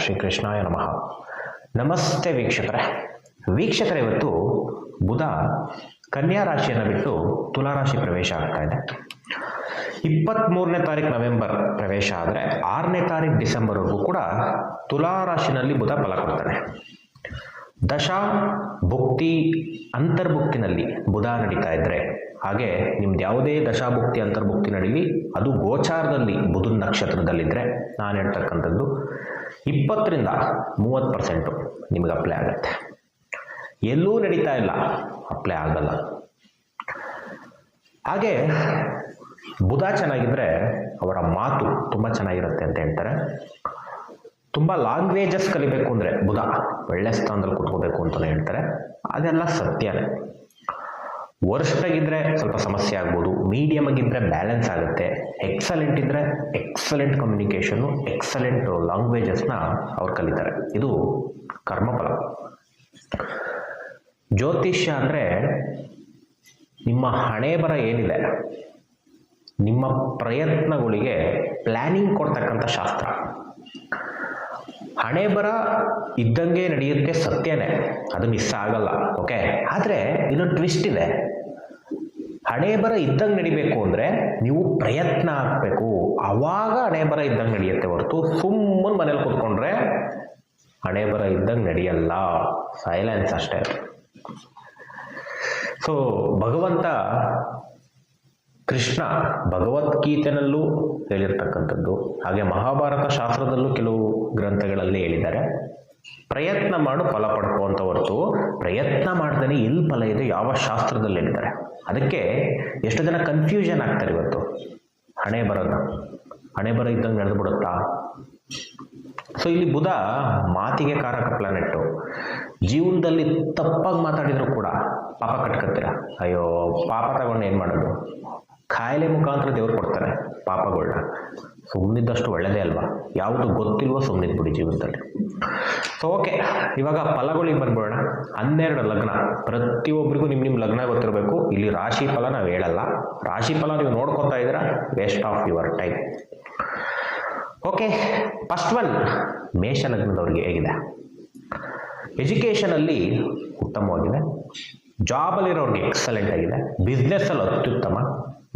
ಶ್ರೀ ಕೃಷ್ಣಾಯ ನಮಃ. ನಮಸ್ತೆ ವೀಕ್ಷಕರೇ, ಇವತ್ತು ಬುಧ ಕನ್ಯಾ ರಾಶಿಯನ್ನು ಬಿಟ್ಟು ತುಲಾ ರಾಶಿ ಪ್ರವೇಶ ಆಗ್ತಾ ಇದೆ. 23ನೇ ತಾರೀಕು ನವೆಂಬರ್ ಪ್ರವೇಶ ಆದರೆ 6ನೇ ತಾರೀಕು ಡಿಸೆಂಬರ್ವರೆಗೂ ಕೂಡ ತುಲಾ ರಾಶಿನಲ್ಲಿ ಬುಧ ಫಲ ಕೊಡ್ತಾನೆ. ದಶಾ ಭುಕ್ತಿ ಅಂತರ್ಭುಕ್ತಿನಲ್ಲಿ ಬುಧ ನಡೀತಾ ಇದ್ರೆ, ಹಾಗೆ ನಿಮ್ದು ಯಾವುದೇ ದಶಾಭುಕ್ತಿ ಅಂತರ್ಭುಕ್ತಿ ನಡೀಲಿ, ಅದು ಗೋಚಾರದಲ್ಲಿ ಬುಧನ ನಕ್ಷತ್ರದಲ್ಲಿದ್ದರೆ ನಾನು ಹೇಳ್ತಕ್ಕಂಥದ್ದು 20ರಿಂದ 30% ನಿಮಗೆ ಅಪ್ಲೈ ಆಗುತ್ತೆ. ಎಲ್ಲೂ ನಡೀತಾ ಇಲ್ಲ, ಅಪ್ಲೈ ಆಗಲ್ಲ. ಹಾಗೆ ಬುಧ ಚೆನ್ನಾಗಿದ್ರೆ ಅವರ ಮಾತು ತುಂಬ ಚೆನ್ನಾಗಿರುತ್ತೆ ಅಂತ ಹೇಳ್ತಾರೆ. ತುಂಬ ಲ್ಯಾಂಗ್ವೇಜಸ್ ಕಲಿಬೇಕು ಅಂದರೆ ಬುಧ ಒಳ್ಳೆ ಸ್ಥಾನದಲ್ಲಿ ಕೂತ್ಕೋಬೇಕು ಅಂತಲೇ ಹೇಳ್ತಾರೆ. ಅದೆಲ್ಲ ಸತ್ಯನೇ. ವರ್ಸ್ಟಾಗಿದ್ದರೆ ಸ್ವಲ್ಪ ಸಮಸ್ಯೆ ಆಗ್ಬೋದು, ಮೀಡಿಯಮ್ ಆಗಿದ್ದರೆ ಬ್ಯಾಲೆನ್ಸ್ ಆಗುತ್ತೆ, ಎಕ್ಸಲೆಂಟ್ ಇದ್ದರೆ ಎಕ್ಸಲೆಂಟ್ ಕಮ್ಯುನಿಕೇಷನ್ನು, ಎಕ್ಸಲೆಂಟ್ ಲ್ಯಾಂಗ್ವೇಜಸ್ನ ಅವ್ರು ಕಲಿತಾರೆ. ಇದು ಕರ್ಮಫಲ. ಜ್ಯೋತಿಷ್ಯ ಅಂದರೆ ನಿಮ್ಮ ಹಣೆ ಬರ ಏನಿದೆ, ನಿಮ್ಮ ಪ್ರಯತ್ನಗಳಿಗೆ ಪ್ಲ್ಯಾನಿಂಗ್ ಕೊಡ್ತಕ್ಕಂಥ ಶಾಸ್ತ್ರ. ಹಣೆ ಬರ ಇದ್ದಂಗೆ ನಡೆಯುತ್ತೆ, ಸತ್ಯನೇ, ಅದು ಮಿಸ್ ಆಗಲ್ಲ. ಓಕೆ, ಆದರೆ ಇನ್ನೊಂದು ಟ್ವಿಸ್ಟ್ ಇದೆ. ಹಣೆ ಬರ ಇದ್ದಂಗೆ ನಡಿಬೇಕು ಅಂದರೆ ನೀವು ಪ್ರಯತ್ನ ಹಾಕಬೇಕು, ಆವಾಗ ಹಣೆ ಬರ ಇದ್ದಂಗೆ ನಡೆಯುತ್ತೆ ಹೊರತು ಸುಮ್ಮನೆ ಮನೇಲಿ ಕೂತ್ಕೊಂಡ್ರೆ ಹಣೆ ಬರ ಇದ್ದಂಗೆ ನಡೆಯಲ್ಲ. ಸೈಲೆನ್ಸ್ ಅಷ್ಟೇ. ಸೊ ಭಗವಂತ ಕೃಷ್ಣ ಭಗವದ್ಗೀತೆನಲ್ಲೂ ಹೇಳಿರ್ತಕ್ಕಂಥದ್ದು, ಹಾಗೆ ಮಹಾಭಾರತ ಶಾಸ್ತ್ರದಲ್ಲೂ ಕೆಲವು ಗ್ರಂಥಗಳಲ್ಲಿ ಹೇಳಿದ್ದಾರೆ, ಪ್ರಯತ್ನ ಮಾಡು ಫಲ ಪಡ್ಕೋ ಅಂತ ಹೊರತು ಪ್ರಯತ್ನ ಮಾಡ್ದೇ ಎಲ್ಲಿ ಫಲ ಇದೆ ಯಾವ ಶಾಸ್ತ್ರದಲ್ಲಿ ಹೇಳಿದ್ದಾರೆ. ಅದಕ್ಕೆ ಎಷ್ಟು ಜನ ಕನ್ಫ್ಯೂಷನ್ ಆಗ್ತಾರೆ ಇವತ್ತು. ಹಣೆ ಬರ ಇದ್ದಂಗೆ ನಡೆದು ಬಿಡುತ್ತಾ? ಸೊ ಇಲ್ಲಿ ಬುಧ ಮಾತಿಗೆ ಕಾರಕ ಪ್ಲಾನೆಟ್ಟು. ಜೀವನದಲ್ಲಿ ತಪ್ಪಾಗಿ ಮಾತಾಡಿದ್ರು ಕೂಡ ಪಾಪ ಕಟ್ಕೊತೀರ. ಅಯ್ಯೋ, ಪಾಪ ತಗೊಂಡು ಏನು ಮಾಡೋದು? ಕಾಯಿಲೆ ಮುಖಾಂತರ ದೇವ್ರು ಕೊಡ್ತಾರೆ ಪಾಪಗಳನ್ನ. ಸುಮ್ಮನಿದ್ದಷ್ಟು ಒಳ್ಳೆಯದೇ ಅಲ್ವಾ? ಯಾವುದು ಗೊತ್ತಿಲ್ವೋ ಸುಮ್ಮನಿದ್ಬಿಡಿ ಜೀವನದಲ್ಲಿ. ಸೊ ಓಕೆ, ಇವಾಗ ಫಲಗಳಿಗೆ ಬಂದ್ಬಿಡೋಣ. 12 ಲಗ್ನ, ಪ್ರತಿಯೊಬ್ಬರಿಗೂ ನಿಮ್ಮ ಲಗ್ನ ಗೊತ್ತಿರಬೇಕು. ಇಲ್ಲಿ ರಾಶಿ ಫಲ ನಾವು ಹೇಳಲ್ಲ. ರಾಶಿ ಫಲ ನೀವು ನೋಡ್ಕೊತಾ ಇದ್ದೀರಾ, waste of your time. Okay, first one ಮೇಷ ಲಗ್ನದವ್ರಿಗೆ ಹೇಗಿದೆ? ಎಜುಕೇಷನಲ್ಲಿ ಉತ್ತಮವಾಗಿದೆ, ಜಾಬಲ್ಲಿರೋರಿಗೆ ಎಕ್ಸಲೆಂಟ್ ಆಗಿದೆ, ಬಿಸ್ನೆಸ್ಸಲ್ಲಿ ಅತ್ಯುತ್ತಮ,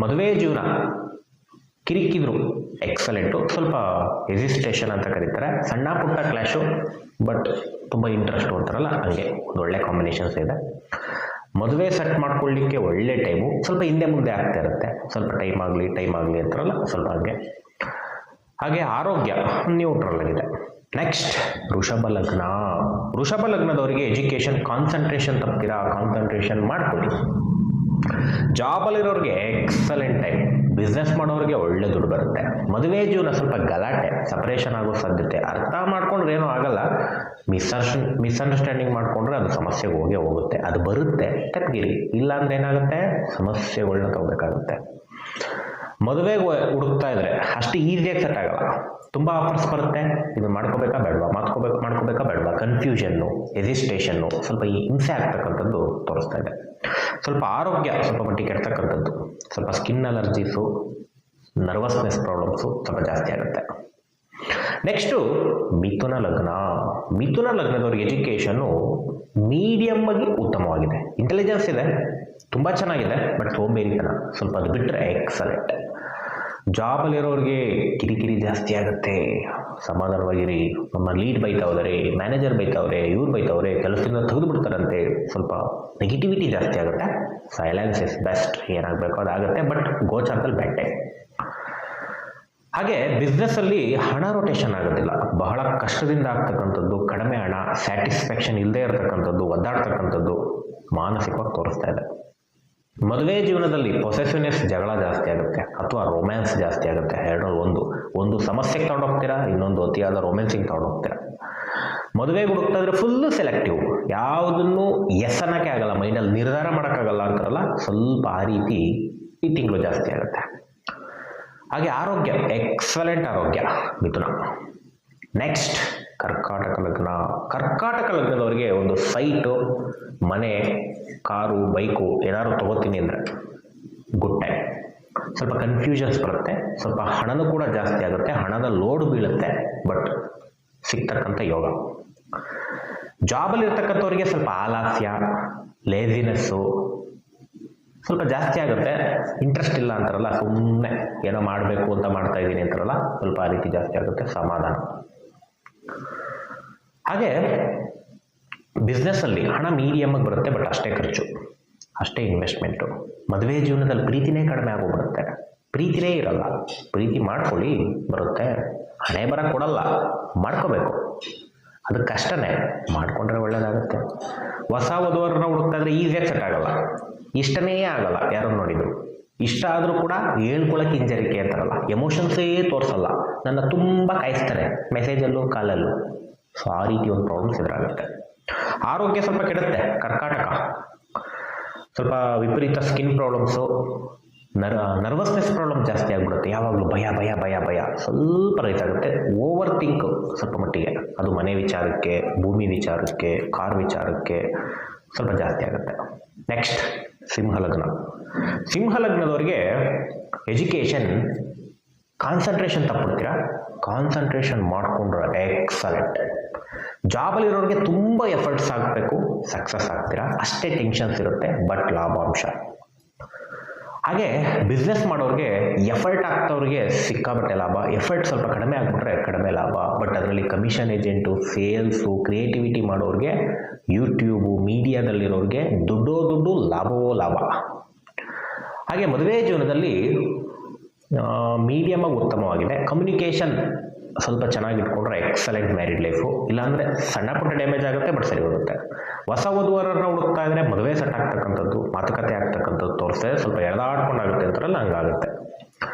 ಮದುವೆ ಜೀವನ ಕಿರಿಕಿದ್ರು ಎಕ್ಸಲೆಂಟು, ಸ್ವಲ್ಪ ಎಸಿಸ್ಟೇಷನ್ ಅಂತ ಕರೀತಾರೆ, ಸಣ್ಣ ಪುಟ್ಟ ಕ್ಲಾಶು, ಬಟ್ ತುಂಬ ಇಂಟ್ರೆಸ್ಟು ಅಂತಾರಲ್ಲ ಹಂಗೆ ಒಂದು ಒಳ್ಳೆ ಕಾಂಬಿನೇಷನ್ಸ್ ಇದೆ. ಮದುವೆ ಸೆಟ್ ಮಾಡ್ಕೊಳ್ಳಿಕ್ಕೆ ಒಳ್ಳೆ ಟೈಮು, ಸ್ವಲ್ಪ ಹಿಂದೆ ಮುಂದೆ ಆಗ್ತಾ ಇರುತ್ತೆ, ಸ್ವಲ್ಪ ಟೈಮ್ ಆಗಲಿ ಅಂತಾರಲ್ಲ ಸ್ವಲ್ಪ ಹಾಗೆ. ಹಾಗೆ ಆರೋಗ್ಯ ನ್ಯೂಟ್ರಲ್ ಆಗಿದೆ. ನೆಕ್ಸ್ಟ್ ವೃಷಭ ಲಗ್ನದವರಿಗೆ ಎಜುಕೇಷನ್ ಕಾನ್ಸಂಟ್ರೇಷನ್ ತಪ್ಪಿರಾ, ಕಾನ್ಸಂಟ್ರೇಷನ್ ಮಾಡ್ಕೊಳ್ಳಿ. ಜಾಬಲ್ಲಿರೋರಿಗೆ ಎಕ್ಸಲೆಂಟ್ ಟೈಮ್, ಬಿಸ್ನೆಸ್ ಮಾಡೋರಿಗೆ ಒಳ್ಳೆ ದುಡ್ಡು ಬರುತ್ತೆ. ಮದುವೆ ಜೀವನ ಸ್ವಲ್ಪ ಗಲಾಟೆ, ಸಪ್ರೇಷನ್ ಆಗೋ ಸಾಧ್ಯತೆ. ಅರ್ಥ ಮಾಡ್ಕೊಂಡ್ರೆ ಏನೂ ಆಗಲ್ಲ, ಮಿಸ್ಅಂಡರ್ಸ್ಟ್ಯಾಂಡಿಂಗ್ ಮಾಡ್ಕೊಂಡ್ರೆ ಅದು ಸಮಸ್ಯೆಗೆ ಹೋಗುತ್ತೆ. ಅದು ಬರುತ್ತೆ, ತಪ್ಪಿರಿ. ಇಲ್ಲಾಂದ್ರೆ ಏನಾಗುತ್ತೆ, ಸಮಸ್ಯೆಗಳನ್ನ ತಗೋಬೇಕಾಗುತ್ತೆ. ಮದುವೆಗೆ ಹುಡುಕ್ತಾ ಇದ್ರೆ ಅಷ್ಟು ಈಸಿಯಾಗಿ ಸೆಟ್ ಆಗಲ್ಲ, ತುಂಬ ಆಫರ್ಸ್ ಬರುತ್ತೆ. ಇದು ಮಾಡ್ಕೋಬೇಕಾ ಬೇಡವಾ, ಮಾಡ್ಕೋಬೇಕಾ ಬೇಡವಾ, ಕನ್ಫ್ಯೂಷನ್ನು, ಎಸಿಸ್ಟೇಷನ್ನು, ಸ್ವಲ್ಪ ಈ ಹಿಂಸೆ ಆಗ್ತಕ್ಕಂಥದ್ದು ತೋರಿಸ್ತಾ ಇದೆ. ಸ್ವಲ್ಪ ಆರೋಗ್ಯ ಸ್ವಲ್ಪ ಮಟ್ಟಿಗೆ ಕೆಡ್ತಕ್ಕಂಥದ್ದು, ಸ್ವಲ್ಪ ಸ್ಕಿನ್ ಅಲರ್ಜೀಸು, ನರ್ವಸ್ನೆಸ್ ಪ್ರಾಬ್ಲಮ್ಸು ಸ್ವಲ್ಪ ಜಾಸ್ತಿ ಆಗುತ್ತೆ. ನೆಕ್ಸ್ಟು ಮಿಥುನ ಲಗ್ನದವ್ರಿಗೆ ಎಜುಕೇಷನ್ನು ಮೀಡಿಯಮ್ ಆಗಿ ಉತ್ತಮವಾಗಿದೆ, ಇಂಟೆಲಿಜೆನ್ಸ್ ಇದೆ, ತುಂಬ ಚೆನ್ನಾಗಿದೆ, ಬಟ್ ಸೋಂಬೇರಿತನ ಸ್ವಲ್ಪ, ಅದು ಬಿಟ್ಟರೆ ಎಕ್ಸಲೆಂಟ್. ಜಾಬಲ್ಲಿರೋರಿಗೆ ಕಿರಿಕಿರಿ ಜಾಸ್ತಿ ಆಗುತ್ತೆ, ಸಮಾಧಾನವಾಗಿರಿ. ನಮ್ಮ ಲೀಡ್ ಬೈತಾವ್ರೆ, ಮ್ಯಾನೇಜರ್ ಬೈತಾವ್ರೆ, ಇವ್ರು ಬೈತಾವ್ರೆ, ಕೆಲಸದಿಂದ ತೆಗೆದು ಬಿಡ್ತಾರಂತೆ, ಸ್ವಲ್ಪ ನೆಗೆಟಿವಿಟಿ ಜಾಸ್ತಿ ಆಗುತ್ತೆ. ಸೈಲೆನ್ಸ್ ಇಸ್ ಬೆಸ್ಟ್, ಏನಾಗಬೇಕು ಅದಾಗುತ್ತೆ, ಬಟ್ ಗೋಚಾರದಲ್ಲಿ ಬ್ಯಾಡ್ ಟೈಮ್. ಹಾಗೆ ಬಿಸ್ನೆಸ್ಸಲ್ಲಿ ಹಣ ರೊಟೇಷನ್ ಆಗೋದಿಲ್ಲ, ಬಹಳ ಕಷ್ಟದಿಂದ ಆಗ್ತಕ್ಕಂಥದ್ದು, ಕಡಿಮೆ ಹಣ, ಸ್ಯಾಟಿಸ್ಫ್ಯಾಕ್ಷನ್ ಇಲ್ಲದೆ ಇರತಕ್ಕಂಥದ್ದು, ಒದ್ದಾಡ್ತಕ್ಕಂಥದ್ದು ಮಾನಸಿಕವಾಗಿ ತೋರಿಸ್ತಾ ಇದೆ. ಮದುವೆ ಜೀವನದಲ್ಲಿ ಪೊಸೆಸಿವ್ನೆಸ್, ಜಗಳ ಜಾಸ್ತಿ ಆಗುತ್ತೆ, ಅಥವಾ ರೊಮ್ಯಾನ್ಸ್ ಜಾಸ್ತಿ ಆಗುತ್ತೆ. ಎರಡರಲ್ಲಿ ಒಂದು ಸಮಸ್ಯೆಗೆ ತಗೊಂಡೋಗ್ತೀರಾ, ಇನ್ನೊಂದು ಅತಿಯಾದ ರೊಮ್ಯಾನ್ಸಿಗೆ ತಗೊಂಡೋಗ್ತೀರಾ. ಮದುವೆಗೆ ಹುಡುಕ್ತಾ ಇದ್ರೆ ಫುಲ್ಲು ಸೆಲೆಕ್ಟಿವ್, ಯಾವುದನ್ನು ಎಸನಕ್ಕೆ ಆಗಲ್ಲ, ಮೈಂಡಲ್ಲಿ ನಿರ್ಧಾರ ಮಾಡೋಕ್ಕಾಗಲ್ಲ ಅಂತಾರಲ್ಲ, ಸ್ವಲ್ಪ ಆ ರೀತಿ ಈ ತಿಂಗಳು ಜಾಸ್ತಿ ಆಗುತ್ತೆ. ಹಾಗೆ ಆರೋಗ್ಯ ಎಕ್ಸಲೆಂಟ್ ಆರೋಗ್ಯ ಮಿಥುನ. ನೆಕ್ಸ್ಟ್ ಕರ್ಕಾಟಕ ಲಗ್ನದವರಿಗೆ ಒಂದು ಸೈಟು, ಮನೆ, ಕಾರು, ಬೈಕು ಏನಾದ್ರು ತಗೋತೀನಿ ಅಂದರೆ ಗುಡ್ ಟೈಮ್. ಸ್ವಲ್ಪ ಕನ್ಫ್ಯೂಷನ್ಸ್ ಬರುತ್ತೆ, ಸ್ವಲ್ಪ ಹಣನೂ ಕೂಡ ಜಾಸ್ತಿ ಆಗುತ್ತೆ, ಹಣದ ಲೋಡ್ ಬೀಳುತ್ತೆ, ಬಟ್ ಸಿಗ್ತಕ್ಕಂಥ ಯೋಗ. ಜಾಬಲ್ಲಿ ಇರ್ತಕ್ಕಂಥವ್ರಿಗೆ ಸ್ವಲ್ಪ ಆಲಸ್ಯ, ಲೇಜಿನೆಸ್ಸು ಸ್ವಲ್ಪ ಜಾಸ್ತಿ ಆಗುತ್ತೆ. ಇಂಟ್ರೆಸ್ಟ್ ಇಲ್ಲ ಅಂತಾರಲ್ಲ, ಸುಮ್ಮನೆ ಏನೋ ಮಾಡಬೇಕು ಅಂತ ಮಾಡ್ತಾ ಇದ್ದೀನಿ ಅಂತಾರಲ್ಲ, ಸ್ವಲ್ಪ ಆ ರೀತಿ ಜಾಸ್ತಿ ಆಗುತ್ತೆ. ಸಮಾಧಾನ. ಹಾಗೆ ಬಿಸ್ನೆಸ್ಸಲ್ಲಿ ಹಣ ಮೀಡಿಯಮ್ಗೆ ಬರುತ್ತೆ, ಬಟ್ ಅಷ್ಟೇ ಖರ್ಚು, ಅಷ್ಟೇ ಇನ್ವೆಸ್ಟ್ಮೆಂಟು. ಮದುವೆ ಜೀವನದಲ್ಲಿ ಪ್ರೀತಿನೇ ಕಡಿಮೆ ಆಗೋಗ್ಬಿಡುತ್ತೆ. ಪ್ರೀತಿನೇ ಇರಲ್ಲ. ಪ್ರೀತಿ ಮಾಡ್ಕೊಳ್ಳಿ, ಬರುತ್ತೆ. ಹಣೆ ಬರ ಕೊಡಲ್ಲ, ಮಾಡ್ಕೋಬೇಕು. ಅದು ಕಷ್ಟನೇ, ಮಾಡಿಕೊಂಡ್ರೆ ಒಳ್ಳೇದಾಗುತ್ತೆ. ಹೊಸ ವಧುವರನ್ನ ಹುಡುಕ್ತಾ ಇದ್ರೆ ಈಸಿಯಾಗಿ ಸೆಟ್ ಆಗಲ್ಲ, ಇಷ್ಟನೇ ಆಗಲ್ಲ. ಯಾರೋ ನೋಡಿದ್ರು ಇಷ್ಟ ಆದರೂ ಕೂಡ ಹೇಳ್ಕೊಳಕ್ಕೆ ಹಿಂಜರಿಕೆ ಅಂತಾರಲ್ಲ, ಎಮೋಷನ್ಸೇ ತೋರಿಸಲ್ಲ, ನನ್ನ ತುಂಬ ಕಾಯಿಸ್ತಾರೆ ಮೆಸೇಜಲ್ಲೂ ಕಾಲಲ್ಲೂ. ಸೊ ಆ ರೀತಿ ಒಂದು ಪ್ರಾಬ್ಲಮ್ಸ್ ಎದುರಾಗುತ್ತೆ. ಆರೋಗ್ಯ ಸ್ವಲ್ಪ ಕೆಡುತ್ತೆ. ಕರ್ಕಾಟಕ, ಸ್ವಲ್ಪ ವಿಪರೀತ ಸ್ಕಿನ್ ಪ್ರಾಬ್ಲಮ್ಸು, ನರ್ವಸ್ನೆಸ್ ಪ್ರಾಬ್ಲಮ್ ಜಾಸ್ತಿ ಆಗಿಬಿಡುತ್ತೆ. ಯಾವಾಗಲೂ ಭಯ ಭಯ ಭಯ ಭಯ ಸ್ವಲ್ಪ ರೈಸ್ ಆಗುತ್ತೆ. ಓವರ್ ಥಿಂಕ್ ಸ್ವಲ್ಪ ಮಟ್ಟಿಗೆ, ಅದು ಮನೆ ವಿಚಾರಕ್ಕೆ, ಭೂಮಿ ವಿಚಾರಕ್ಕೆ, ಕಾರ್ ವಿಚಾರಕ್ಕೆ ಸ್ವಲ್ಪ ಜಾಸ್ತಿ ಆಗುತ್ತೆ. ನೆಕ್ಸ್ಟ್ ಸಿಂಹಲಗ್ನ. ಸಿಂಹಲಗ್ನದವ್ರಿಗೆ ಎಜುಕೇಷನ್ ಕಾನ್ಸಂಟ್ರೇಷನ್ ತಪ್ಪಿಡ್ತೀರಾ, ಕಾನ್ಸಂಟ್ರೇಷನ್ ಮಾಡಿಕೊಂಡ್ರೆ ಎಕ್ಸಲೆಂಟ್. ಜಾಬಲ್ಲಿರೋರಿಗೆ ತುಂಬ ಎಫರ್ಟ್ಸ್ ಆಗಬೇಕು, ಸಕ್ಸಸ್ ಆಗ್ತೀರಾ. ಅಷ್ಟೇ ಟೆನ್ಷನ್ಸ್ ಇರುತ್ತೆ, ಬಟ್ ಲಾಭಾಂಶ. ಹಾಗೆ ಬಿಸ್ನೆಸ್ ಮಾಡೋರಿಗೆ ಎಫರ್ಟ್ ಆಗ್ತವ್ರಿಗೆ ಸಿಕ್ಕಾಬಟ್ಟೆ ಲಾಭ, ಎಫರ್ಟ್ ಸ್ವಲ್ಪ ಕಡಿಮೆ ಆಗಿಬಿಟ್ರೆ ಕಡಿಮೆ ಲಾಭ. ಬಟ್ ಅದರಲ್ಲಿ ಕಮಿಷನ್ ಏಜೆಂಟು, ಸೇಲ್ಸು, ಕ್ರಿಯೇಟಿವಿಟಿ ಮಾಡೋರಿಗೆ, ಯೂಟ್ಯೂಬು, ಮೀಡಿಯಾದಲ್ಲಿರೋರಿಗೆ ದುಡ್ಡು ಲಾಭವೋ ಲಾಭ. ಹಾಗೆ ಮದುವೆ ಜೀವನದಲ್ಲಿ ಮೀಡಿಯಮಾಗಿ ಉತ್ತಮವಾಗಿದೆ. ಕಮ್ಯುನಿಕೇಷನ್ ಸ್ವಲ್ಪ ಚೆನ್ನಾಗಿ ಇಟ್ಕೊಂಡ್ರೆ ಎಕ್ಸಲೆಂಟ್ ಮ್ಯಾರಿಡ್ ಲೈಫು. ಇಲ್ಲಾಂದರೆ ಸಣ್ಣ ಪುಟ್ಟ ಡ್ಯಾಮೇಜ್ ಆಗುತ್ತೆ, ಬಟ್ ಸರಿ ಹೋಗುತ್ತೆ. ಹೊಸ ವಧುವರನ್ನ ಹುಡುಕ್ತಾ ಇದ್ರೆ ಮದುವೆ ಸೆಟ್ ಆಗ್ತಕ್ಕಂಥದ್ದು, ಮಾತುಕತೆ ಆಗ್ತಕ್ಕಂಥದ್ದು ತೋರಿಸ್ತದೆ. ಸ್ವಲ್ಪ ಎಳೆದಾಡ್ಕೊಂಡಾಗುತ್ತೆ ಅಂತಾರಲ್ಲ, ಹಂಗಾಗುತ್ತೆ.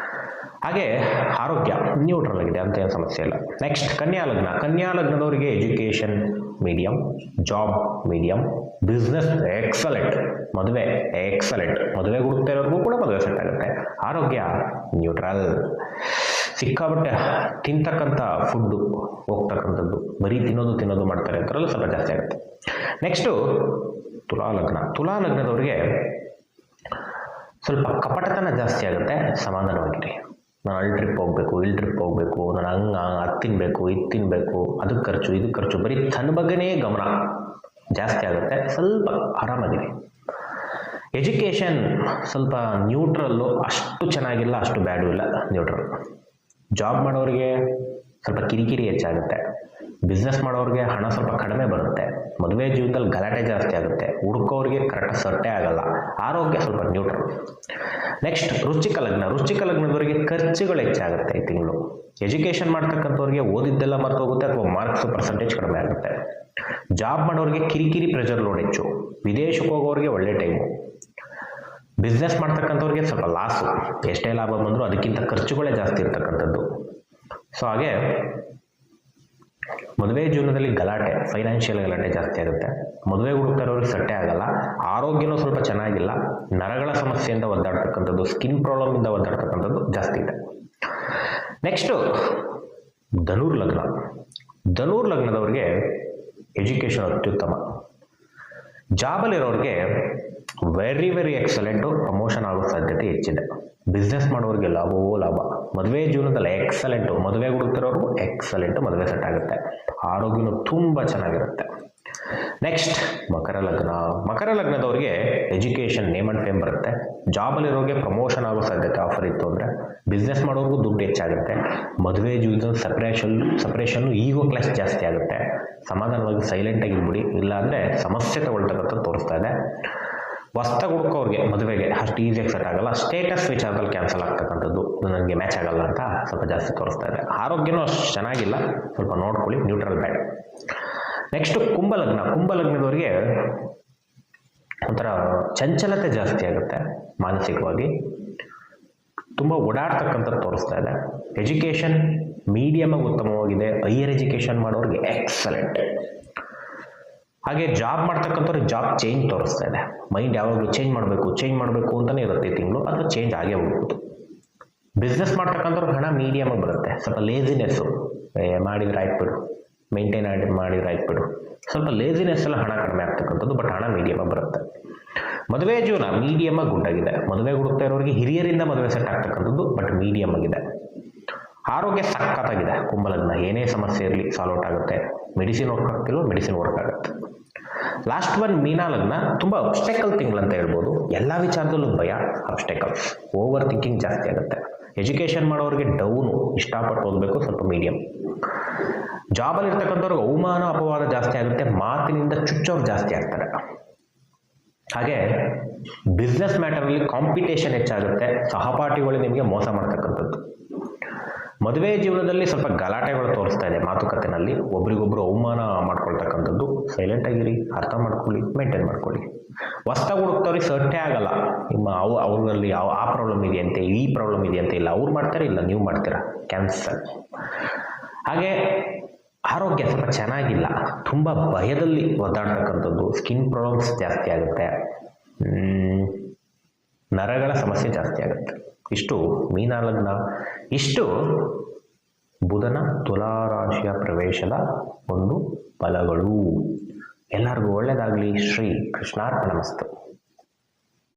ಹಾಗೆ ಆರೋಗ್ಯ ನ್ಯೂಟ್ರಲ್ ಆಗಿದೆ, ಅಂತ ಏನು ಸಮಸ್ಯೆ ಇಲ್ಲ. ನೆಕ್ಸ್ಟ್ ಕನ್ಯಾ ಲಗ್ನ. ಕನ್ಯಾ ಲಗ್ನದವರಿಗೆ education medium, job medium, business excellent, ಮದುವೆ ಎಕ್ಸಲೆಂಟ್. ಮದುವೆ ಹುಡುಕ್ತಾ ಇರೋರ್ಗೂ ಕೂಡ ಮದುವೆ ಸೆಟ್ ಆಗುತ್ತೆ. ಆರೋಗ್ಯ ನ್ಯೂಟ್ರಲ್. ಸಿಕ್ಕಾಬಟ್ಟೆ ತಿಂತಕ್ಕಂಥ ಫುಡ್ಡು ಹೋಗ್ತಕ್ಕಂಥದ್ದು, ಬರೀ ತಿನ್ನೋದು ಮಾಡ್ತಾರೆ ಅಂತಾರಲ್ಲ, ಸ್ವಲ್ಪ ಜಾಸ್ತಿ ಆಗುತ್ತೆ. ನೆಕ್ಸ್ಟು ತುಲಾಲಗ್ನ. ತುಲಾಲಗ್ನದವ್ರಿಗೆ ಸ್ವಲ್ಪ ಕಪಟತನ ಜಾಸ್ತಿ ಆಗುತ್ತೆ. ಸಮಾಧಾನವಾಗಿರಿ. ನಾನು ಅಲ್ಲಿ ಟ್ರಿಪ್ ಹೋಗಬೇಕು, ಇಲ್ಲಿ ಟ್ರಿಪ್ ಹೋಗಬೇಕು, ನಾನು ಅದು ತಿನ್ನಬೇಕು, ಇದು ತಿನ್ನಬೇಕು, ಅದಕ್ಕೆ ಖರ್ಚು, ಇದಕ್ಕೆ ಖರ್ಚು, ಬರೀ ತನ್ನ ಬಗ್ಗೆನೇ ಗಮನ ಜಾಸ್ತಿ ಆಗುತ್ತೆ. ಸ್ವಲ್ಪ ಆರಾಮಾಗಿರಿ. ಎಜುಕೇಷನ್ ಸ್ವಲ್ಪ ನ್ಯೂಟ್ರಲ್ಲು, ಅಷ್ಟು ಚೆನ್ನಾಗಿಲ್ಲ, ಅಷ್ಟು ಬ್ಯಾಡು ಇಲ್ಲ, ನ್ಯೂಟ್ರಲ್. ಜಾಬ್ ಮಾಡೋರಿಗೆ ಸ್ವಲ್ಪ ಕಿರಿಕಿರಿ ಹೆಚ್ಚಾಗುತ್ತೆ. ಬಿಸ್ನೆಸ್ ಮಾಡೋರಿಗೆ ಹಣ ಸ್ವಲ್ಪ ಕಡಿಮೆ ಬರುತ್ತೆ. ಮದುವೆ ಜೀವನದಲ್ಲಿ ಗಲಾಟೆ ಜಾಸ್ತಿ ಆಗುತ್ತೆ. ಹುಡುಕೋರಿಗೆ ಕರೆಕ್ಟ್ ಸೊಟ್ಟೆ ಆಗಲ್ಲ. ಆರೋಗ್ಯ ಸ್ವಲ್ಪ ನ್ಯೂಟ್ರಲ್. ನೆಕ್ಸ್ಟ್ ವೃಶ್ಚಿಕ ಲಗ್ನ. ವೃಶ್ಚಿಕ ಲಗ್ನದವರಿಗೆ ಖರ್ಚುಗಳು ಹೆಚ್ಚಾಗುತ್ತೆ ಈ ತಿಂಗಳು. ಎಜುಕೇಷನ್ ಮಾಡ್ತಕ್ಕಂಥವ್ರಿಗೆ ಓದಿದ್ದೆಲ್ಲ ಮರ್ತೋಗುತ್ತೆ, ಅಥವಾ ಮಾರ್ಕ್ಸ್ ಪರ್ಸೆಂಟೇಜ್ ಕಡಿಮೆ ಆಗುತ್ತೆ. ಜಾಬ್ ಮಾಡೋರಿಗೆ ಕಿರಿಕಿರಿ, ಪ್ರೆಷರ್ ಲೋಡ್ ಹೆಚ್ಚು. ವಿದೇಶಕ್ಕೆ ಹೋಗೋರಿಗೆ ಒಳ್ಳೆ ಟೈಮು. ಬಿಸ್ನೆಸ್ ಮಾಡ್ತಕ್ಕಂಥವ್ರಿಗೆ ಸ್ವಲ್ಪ ಲಾಸು, ಎಷ್ಟೇ ಲಾಭ ಬಂದರೂ ಅದಕ್ಕಿಂತ ಖರ್ಚುಗಳೇ ಜಾಸ್ತಿ ಇರ್ತಕ್ಕಂಥದ್ದು. ಸೊ ಹಾಗೆ ಮದುವೆ ಜೀವನದಲ್ಲಿ ಗಲಾಟೆ, ಫೈನಾನ್ಷಿಯಲ್ ಗಲಾಟೆ ಜಾಸ್ತಿ ಆಗುತ್ತೆ. ಮದುವೆ ಹುಡುಕ್ತಾ ಇರೋರಿಗೆ ಸಟ್ಟೆ ಆಗಲ್ಲ. ಆರೋಗ್ಯನೂ ಸ್ವಲ್ಪ ಚೆನ್ನಾಗಿಲ್ಲ. ನರಗಳ ಸಮಸ್ಯೆಯಿಂದ ಒದ್ದಾಡ್ತಕ್ಕಂಥದ್ದು, ಸ್ಕಿನ್ ಪ್ರಾಬ್ಲಮಿಂದ ಒದ್ದಾಡ್ತಕ್ಕಂಥದ್ದು ಜಾಸ್ತಿ ಇದೆ. ನೆಕ್ಸ್ಟು ಧನುರ್ ಲಗ್ನ. ಧನುರ್ ಲಗ್ನದವ್ರಿಗೆ ಎಜುಕೇಷನ್ ಅತ್ಯುತ್ತಮ. ಜಾಬಲ್ಲಿರೋರಿಗೆ ವೆರಿ ಎಕ್ಸಲೆಂಟು, ಪ್ರಮೋಷನ್ ಆಗೋ ಸಾಧ್ಯತೆ ಹೆಚ್ಚಿದೆ. ಬಿಸ್ನೆಸ್ ಮಾಡೋರಿಗೆ ಲಾಭವೋ ಲಾಭ. ಮದುವೆ ಜೀವನದಲ್ಲಿ ಎಕ್ಸಲೆಂಟು, ಮದುವೆ ಹುಡುಕ್ತಿರೋರ್ಗೂ ಎಕ್ಸಲೆಂಟು, ಮದುವೆ ಸೆಟ್ ಆಗುತ್ತೆ. ಆರೋಗ್ಯನೂ ತುಂಬ ಚೆನ್ನಾಗಿರುತ್ತೆ. ನೆಕ್ಸ್ಟ್ ಮಕರ ಲಗ್ನ. ಮಕರ ಲಗ್ನದವ್ರಿಗೆ ಎಜುಕೇಷನ್ ನೇಮ್ ಆ್ಯಂಡ್ ಫೇಮ್ ಬರುತ್ತೆ. ಜಾಬಲ್ಲಿರೋರಿಗೆ ಪ್ರಮೋಷನ್ ಆಗೋ ಸಾಧ್ಯತೆ ಆಫರ್ ಇತ್ತು ಅಂದರೆ. ಬಿಸ್ನೆಸ್ ಮಾಡೋರ್ಗೂ ದುಡ್ಡು ಹೆಚ್ಚಾಗುತ್ತೆ. ಮದುವೆ ಜೀವನದಲ್ಲಿ ಸಪ್ರೇಷನ್ನು ಈಗೋ ಕ್ಲಾಸ್ ಜಾಸ್ತಿ ಆಗುತ್ತೆ. ಸಮಾಧಾನವಾಗಿ ಸೈಲೆಂಟಾಗಿ ಇದ್ಬಿಡಿ, ಇಲ್ಲಾಂದರೆ ಸಮಸ್ಯೆ ತಗೊಳ್ತಕ್ಕಂಥದ್ದು ತೋರಿಸ್ತಾ ಇದೆ. ಹೊಸ್ದಾಗಿ ಹುಡುಕೋರಿಗೆ ಮದುವೆಗೆ ಅಷ್ಟು ಈಸಿಯಾಗಿ ಸೆಟ್ ಆಗಲ್ಲ. ಸ್ಟೇಟಸ್ ವಿಚಾರದಲ್ಲಿ ಕ್ಯಾನ್ಸಲ್ ಆಗ್ತಕ್ಕಂಥದ್ದು, ನನಗೆ ಮ್ಯಾಚ್ ಆಗಲ್ಲ ಅಂತ ಸ್ವಲ್ಪ ಜಾಸ್ತಿ ತೋರಿಸ್ತಾ ಇದೆ. ಆರೋಗ್ಯನೂ ಅಷ್ಟು ಚೆನ್ನಾಗಿಲ್ಲ, ಸ್ವಲ್ಪ ನೋಡ್ಕೊಳ್ಳಿ, ನ್ಯೂಟ್ರಲ್ ಬ್ಯಾಡ್. ನೆಕ್ಸ್ಟು ಕುಂಭಲಗ್ನ. ಕುಂಭಲಗ್ನದವರಿಗೆ ಒಂಥರ ಚಂಚಲತೆ ಜಾಸ್ತಿ ಆಗುತ್ತೆ. ಮಾನಸಿಕವಾಗಿ ತುಂಬ ಓಡಾಡ್ತಕ್ಕಂಥದ್ದು ತೋರಿಸ್ತಾ ಇದೆ. ಎಜುಕೇಷನ್ ಮೀಡಿಯಮಾಗಿ ಉತ್ತಮವಾಗಿದೆ. ಹೈಯರ್ ಎಜುಕೇಷನ್ ಮಾಡೋರಿಗೆ ಎಕ್ಸಲೆಂಟ್. ಹಾಗೆ ಜಾಬ್ ಮಾಡ್ತಕ್ಕಂಥವ್ರಿಗೆ ಜಾಬ್ ಚೇಂಜ್ ತೋರಿಸ್ತಾ ಇದೆ. ಮೈಂಡ್ ಯಾವಾಗಲೂ ಚೇಂಜ್ ಮಾಡಬೇಕು ಅಂತಲೇ ಇರುತ್ತೆ ಈ ತಿಂಗಳು, ಅಥವಾ ಚೇಂಜ್ ಆಗೇ ಹೋಗ್ಬೋದು. ಬಿಸ್ನೆಸ್ ಮಾಡ್ತಕ್ಕಂಥವ್ರಿಗೆ ಹಣ ಮೀಡಿಯಮಾಗಿ ಬರುತ್ತೆ. ಸ್ವಲ್ಪ ಲೇಜಿನೆಸ್ಸು, ಮಾಡಿದ್ರೆ ಆಯ್ತುಬಿಡು, ಮೇಂಟೈನ್ ಮಾಡಿದ್ರೆ ಆಯ್ತುಬಿಡು, ಸ್ವಲ್ಪ ಲೇಜಿನೆಸ್ ಎಲ್ಲ ಹಣ ಕಡಿಮೆ ಆಗ್ತಕ್ಕಂಥದ್ದು, ಬಟ್ ಹಣ ಮೀಡಿಯಮಾಗಿ ಬರುತ್ತೆ. ಮದುವೆ ಜೀವನ ಮೀಡಿಯಮಾಗಿ ಗುಡ್ಡಾಗಿದೆ. ಮದುವೆ ಹುಡುಕ್ತಾ ಇರೋರಿಗೆ ಹಿರಿಯರಿಂದ ಮದುವೆ ಸೆಟ್ ಆಗ್ತಕ್ಕಂಥದ್ದು, ಬಟ್ ಮೀಡಿಯಮ್ ಆಗಿದೆ. ಆರೋಗ್ಯ ಸಖತ್ತಾಗಿದೆ. ಕುಂಭಲಗ್ನ ಏನೇ ಸಮಸ್ಯೆ ಇರಲಿ ಸಾಲ್ವ್ ಔಟ್ ಆಗುತ್ತೆ. ಮೆಡಿಸಿನ್ ವರ್ಕ್ ಆಗ್ತಿಲ್ಲೋ ಮೆಡಿಸಿನ್ ವರ್ಕ್ ಆಗುತ್ತೆ. ಲಾಸ್ಟ್ ಒನ್ ಮೀನಾ ಲಗ್ನ ತುಂಬ ಅಬ್ಸ್ಟೆಕಲ್ ತಿಂಗಳಂತ ಹೇಳ್ಬೋದು. ಎಲ್ಲ ವಿಚಾರದಲ್ಲೂ ಭಯ, ಅಬ್ಸ್ಟೆಕಲ್ಸ್, ಓವರ್ ಥಿಂಕಿಂಗ್ ಜಾಸ್ತಿ ಆಗುತ್ತೆ. ಎಜುಕೇಷನ್ ಮಾಡೋರಿಗೆ ಡೌನು, ಇಷ್ಟಪಟ್ಟು ಓದಬೇಕು, ಸ್ವಲ್ಪ ಮೀಡಿಯಂ. ಜಾಬಲ್ಲಿ ಇರ್ತಕ್ಕಂಥವ್ರಿಗೆ ಅವಮಾನ ಅಪವಾದ ಜಾಸ್ತಿ ಆಗುತ್ತೆ, ಮಾತಿನಿಂದ ಚುಚ್ಚೋರು ಜಾಸ್ತಿ ಆಗ್ತಾರೆ. ಹಾಗೆ ಬಿಸ್ನೆಸ್ ಮ್ಯಾಟರಲ್ಲಿ ಕಾಂಪಿಟೇಷನ್ ಹೆಚ್ಚಾಗುತ್ತೆ, ಸಹಪಾಠಿಗಳು ನಿಮಗೆ ಮೋಸ ಮಾಡ್ತಕ್ಕಂಥದ್ದು. ಮದುವೆ ಜೀವನದಲ್ಲಿ ಸ್ವಲ್ಪ ಗಲಾಟೆಗಳು ತೋರಿಸ್ತಾ ಇದೆ, ಮಾತುಕತೆನಲ್ಲಿ ಒಬ್ರಿಗೊಬ್ರು ಅವಮಾನ ಮಾಡ್ಕೊಳ್ತಕ್ಕಂಥದ್ದು. ಸೈಲೆಂಟ್ ಆಗಿರಿ, ಅರ್ಥ ಮಾಡ್ಕೊಳ್ಳಿ, ಮೇಂಟೈನ್ ಮಾಡ್ಕೊಳ್ಳಿ. ಹೊಸ್ದಾಗಿ ಹುಡುಕ್ತವ್ರಿಗೆ ಸಟ್ಟೆ ಆಗಲ್ಲ. ನಿಮ್ಮ ಅವ್ರಲ್ಲಿ ಆ ಪ್ರಾಬ್ಲಮ್ ಇದೆಯಂತೆ, ಈ ಪ್ರಾಬ್ಲಮ್ ಇದೆಯಂತೆ, ಇಲ್ಲ ಅವ್ರು ಮಾಡ್ತಾರೆ, ಇಲ್ಲ ನೀವು ಮಾಡ್ತೀರಾ, ಕ್ಯಾನ್ಸಲ್. ಹಾಗೆ ಆರೋಗ್ಯ ಸ್ವಲ್ಪ ಚೆನ್ನಾಗಿಲ್ಲ, ತುಂಬ ಭಯದಲ್ಲಿ ಒದ್ದಾಡ್ತಕ್ಕಂಥದ್ದು, ಸ್ಕಿನ್ ಪ್ರಾಬ್ಲಮ್ಸ್ ಜಾಸ್ತಿ ಆಗುತ್ತೆ, ನರಗಳ ಸಮಸ್ಯೆ ಜಾಸ್ತಿ ಆಗುತ್ತೆ. ಇಷ್ಟು ಮೀನ ಲಗ್ನ, ಇಷ್ಟು ಬುಧನ ತುಲಾರಾಶಿಯ ಪ್ರವೇಶದ ಒಂದು ಫಲಗಳು. ಎಲ್ಲರಿಗೂ ಒಳ್ಳೆಯದಾಗಲಿ. ಶ್ರೀ ಕೃಷ್ಣಾರ್ಪಣಮಸ್ತು.